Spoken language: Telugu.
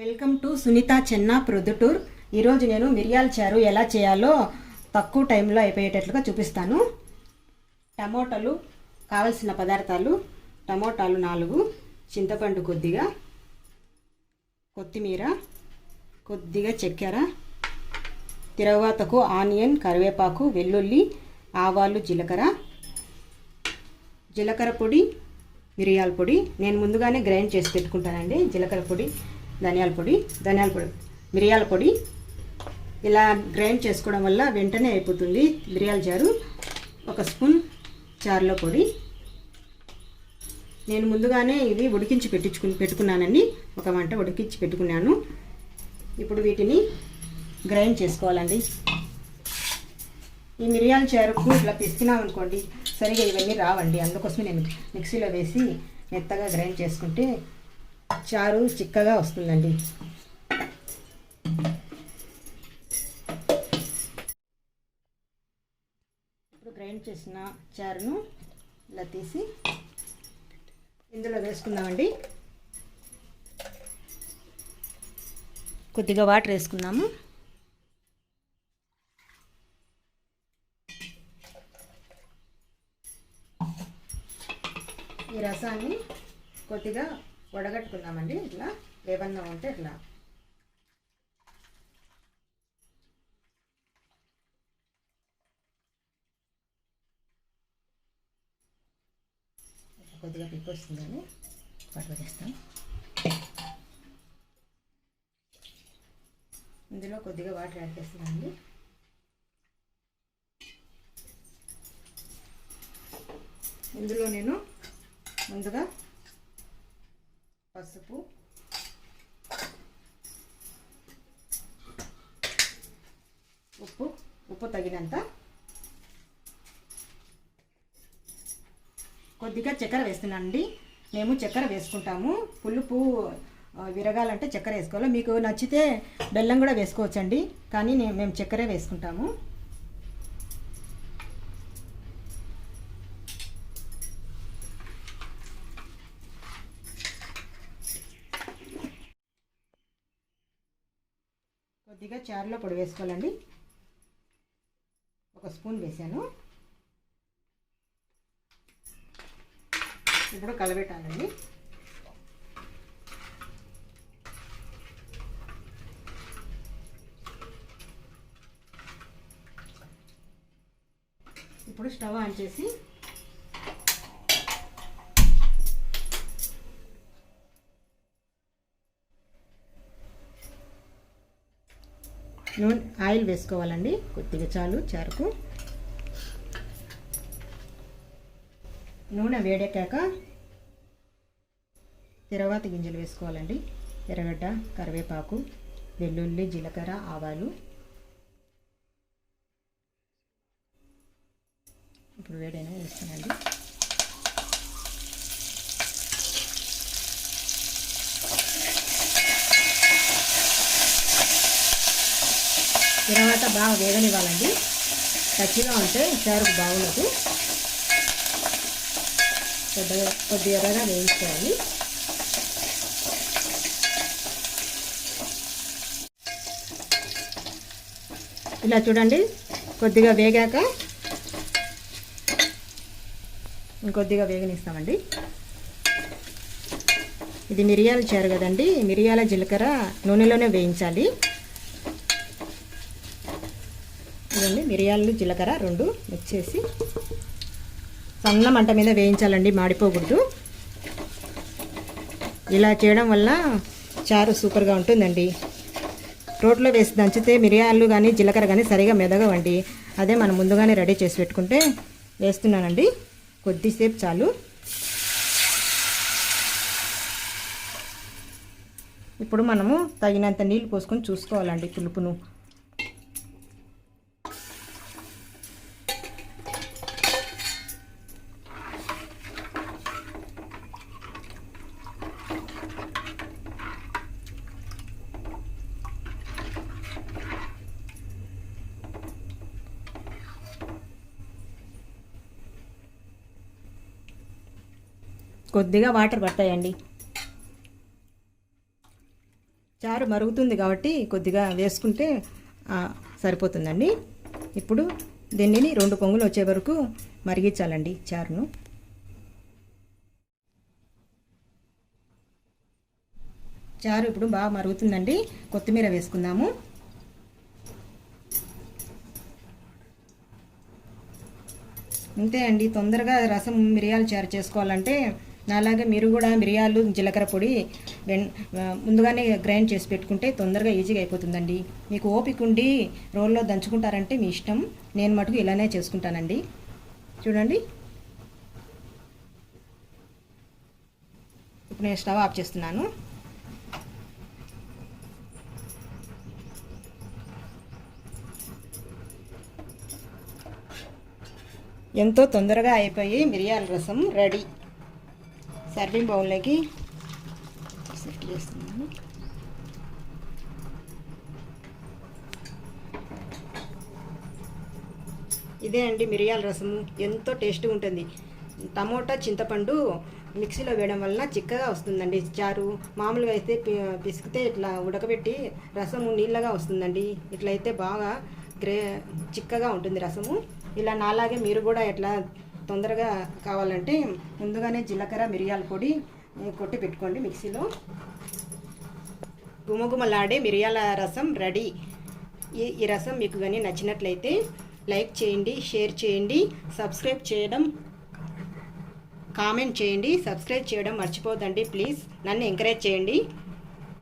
Welcome to Sunitha Chenna Proddatur. ఈరోజు నేను మిరియాల చారు ఎలా చేయాలో తక్కువ టైంలో అయిపోయేటట్లుగా చూపిస్తాను. టమోటాలు కావలసిన పదార్థాలు: టమోటాలు 4, చింతపండు కొద్దిగా, కొత్తిమీర, కొద్దిగా చక్కెర, తిరగవాతకు ఆనియన్, కరివేపాకు, వెల్లుల్లి, ఆవాలు, జీలకర్ర పొడి, మిరియాల పొడి. నేను ముందుగానే గ్రైండ్ చేసి పెట్టుకుంటానండి. జీలకర్ర పొడి, ధనియాల పొడి, మిరియాల పొడి. ఇలా గ్రైండ్ చేసుకోవడం వల్ల వెంటనే అయిపోతుంది మిరియాల చారు. 1 స్పూన్ చారులో పొడి. నేను ముందుగానే ఇవి ఉడికించి పెట్టుకున్నానండి. 1 గంట ఉడికించి పెట్టుకున్నాను. ఇప్పుడు వీటిని గ్రైండ్ చేసుకోవాలండి. ఈ మిరియాల చారుకు ఇట్లా పిసికినాం అనుకోండి, సరిగా ఇవన్నీ రావండి. అందుకోసమే నేను మిక్సీలో వేసి మెత్తగా గ్రైండ్ చేసుకుంటే చారు చిక్కగా వస్తుందండి. ఇప్పుడు గ్రైండ్ చేసిన చారును ఇలా తీసి ఇందులో వేసుకుందామండి. కొద్దిగా వాటర్ వేసుకున్నాము. ఈ రసాన్ని కొద్దిగా వడగట్టుకుందామండి. ఇట్లా ఏమన్నా ఉంటే ఇట్లా కొద్దిగా పిక్ వస్తుందని పట్టుకొస్తాం. ఇందులో కొద్దిగా వాటర్ యాడ్ చేస్తున్నామండి. ఇందులో నేను ముందుగా పసుపు, ఉప్పు తగినంత, కొద్దిగా చక్కెర వేస్తున్నానండి. మేము చక్కెర వేసుకుంటాము. పులుపు విరగాలంటే చక్కెర వేసుకోవాలి. మీకు నచ్చితే బెల్లం కూడా వేసుకోవచ్చండి, కానీ మేము చక్కెరే వేసుకుంటాము. కొద్దిగా చారులో పొడి వేసుకోవాలండి. 1 స్పూన్ వేసాను. ఇప్పుడు కలబెట్టాలండి. ఇప్పుడు స్టవ్ ఆన్ చేసి ఆయిల్ వేసుకోవాలండి. కొద్దిగా చాలు చారుకు. నూనె వేడెక్కాక తిరగవాతి గింజలు వేసుకోవాలండి. ఎర్రగడ్డ, కరివేపాకు, వెల్లుల్లి, జీలకర్ర, ఆవాలు. ఇప్పుడు వేడైనా వేస్తానండి. తర్వాత బాగా వేగనివ్వాలండి. పచ్చిగా ఉంటే చారుకు బాగుండదు. కొద్దిగా ఎర్రగా వేయించుకోవాలి. ఇలా చూడండి. కొద్దిగా వేగాక ఇంకొద్దిగా వేగనిస్తామండి. ఇది మిరియాల చారు కదండి. మిరియాల, జీలకర్ర నూనెలోనే వేయించాలి. ఇదండి మిరియాలు, జీలకర్ర 2 మిక్స్ చేసి సన్న మంట మీద వేయించాలండి, మాడిపోకూడదు. ఇలా చేయడం వల్ల చారు సూపర్గా ఉంటుందండి. రోట్లో వేసి దంచితే మిరియాలు కానీ జీలకర్ర కానీ సరిగా మెదగవండి. అదే మనం ముందుగానే రెడీ చేసి పెట్టుకుంటే వేస్తున్నానండి. కొద్దిసేపు చాలు. ఇప్పుడు మనము తగినంత నీళ్ళు పోసుకొని చూసుకోవాలండి పులుపును. కొద్దిగా వాటర్ పట్టాయండి. చారు మరుగుతుంది కాబట్టి కొద్దిగా వేసుకుంటే సరిపోతుందండి. ఇప్పుడు దీనిని 2 పొంగులు వచ్చే వరకు మరిగించాలండి చారును. చారు ఇప్పుడు బాగా మరుగుతుందండి. కొత్తిమీర వేసుకుందాము. అంతే అండి, తొందరగా రసం మిరియాల చారు చేసుకోవాలంటే అలాగే మీరు కూడా మిరియాలు జీలకర్ర పొడి ముందుగానే గ్రైండ్ చేసి పెట్టుకుంటే తొందరగా ఈజీగా అయిపోతుందండి. మీకు ఓపిక ఉండి రోల్లో దంచుకుంటారంటే మీ ఇష్టం. నేను మటుకు ఇలానే చేసుకుంటానండి. చూడండి, ఇప్పుడు నేను స్టవ్ ఆఫ్ చేస్తున్నాను. ఎంతో తొందరగా అయిపోయి మిరియాల రసం రెడీ. సర్వింగ్ బౌల్లోకి సెట్ చేస్తున్నాను. ఇదే అండి మిరియాల రసము, ఎంతో టేస్ట్గా ఉంటుంది. టమోటా చింతపండు మిక్సీలో వేయడం వల్ల చిక్కగా వస్తుందండి చారు. మామూలుగా అయితే పిసికితే ఇట్లా ఉడకబెట్టి రసము నీళ్ళగా వస్తుందండి. ఇట్లయితే బాగా చిక్కగా ఉంటుంది రసము. ఇలా నాలాగే మీరు కూడా ఎట్లా తొందరగా కావాలంటే ముందుగానే జీలకర్ర మిరియాల పొడి కొట్టి పెట్టుకోండి మిక్సీలో. గుమగుమలాడే మిరియాల రసం రెడీ. ఈ రసం మీకు కానీ నచ్చినట్లయితే లైక్ చేయండి, షేర్ చేయండి, సబ్స్క్రైబ్ చేయడం, కామెంట్ చేయండి. సబ్స్క్రైబ్ చేయడం మర్చిపోదండి ప్లీజ్. నన్ను ఎంకరేజ్ చేయండి.